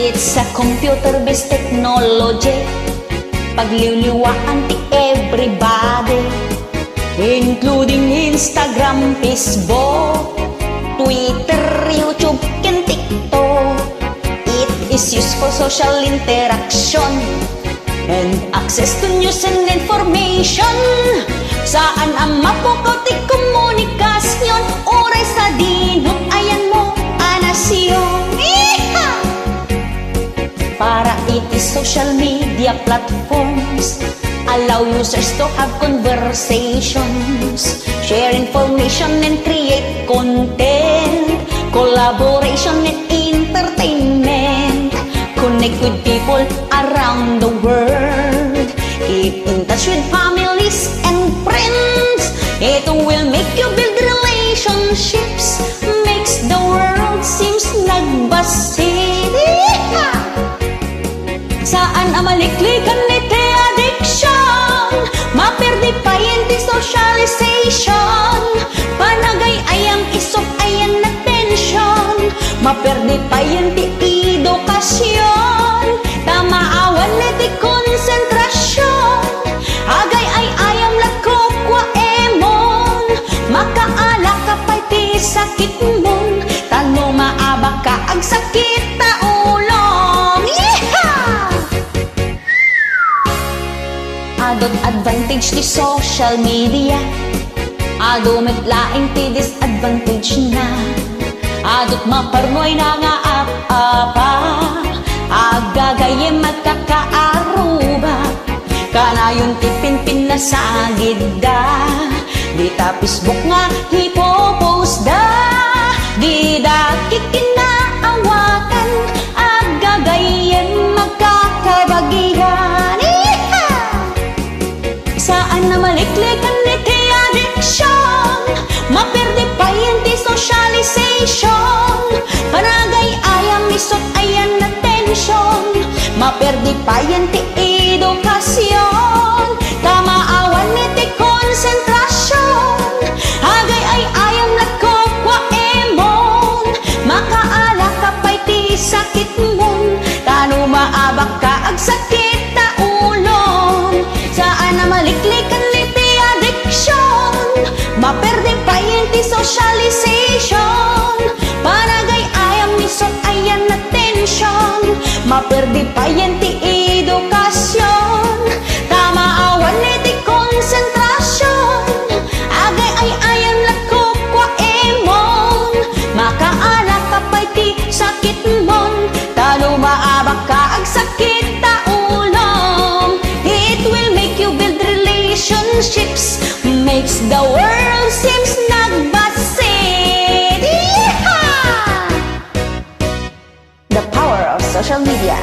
It's a computer-based technology, pagliliwaan ti everybody, including Instagram, Facebook, Twitter, YouTube, and TikTok. It is used for social interaction and access to news and information. Saan ang mapukaw ti komunikasyon, oray sa dinot ayan mo anasyon. Para it is social media platforms allow users to have conversations, share information and create content, collaboration and entertainment, connect with people around the world, keep in touch with families and friends. It will make you build relationships, makes the world seems nagbasid. Saan ang maliklikan ni te addiction, maperdi pa yan ti socialization, panagay ayang isop ayan na tension, maperdi pa yan ti edukasyon, tamaawan ni ti konsentrasyon, agay ay ayam lakokwa emon, makaala ka pa'y ti sakit mon, tano maaba ka ang sakit ta ulong. Adot advantage ti social media, adumit laing ti disadvantage na, adot maparnoy na nga apa, agagayem at kakaaruba, kanayon ti pinpin na sagid da, di ta Facebook nga hipopost da, di da kikinaawatan, agagayem magkakabagihan. Saan na maliklikan ni ti addiction, maperdi pa yan ti socialization, panagay ayam isot ayan na tension, maperdi pa yan ti edukasyon, tamaawan ni ti konsentrasyon, agay ay ayam lakokwa emon, makaala ka pa'y ti sakit mon, tano maabak ka ag sakit ta ulong. Saan na maliklikan ni ti addiction, maperdi pa yan ti socialization, panagay ayam isot ayan na tension, maperdi pa yan ti edukasyon, tamaawan ni ti konsentrasyon, agay ay ayam lakokwa emon, makaala ka pa'y ti sakit mon, talo maabak ka ag sakit ta ulong. It will make you build relationships, makes the world seems nagbasid. The power of social media.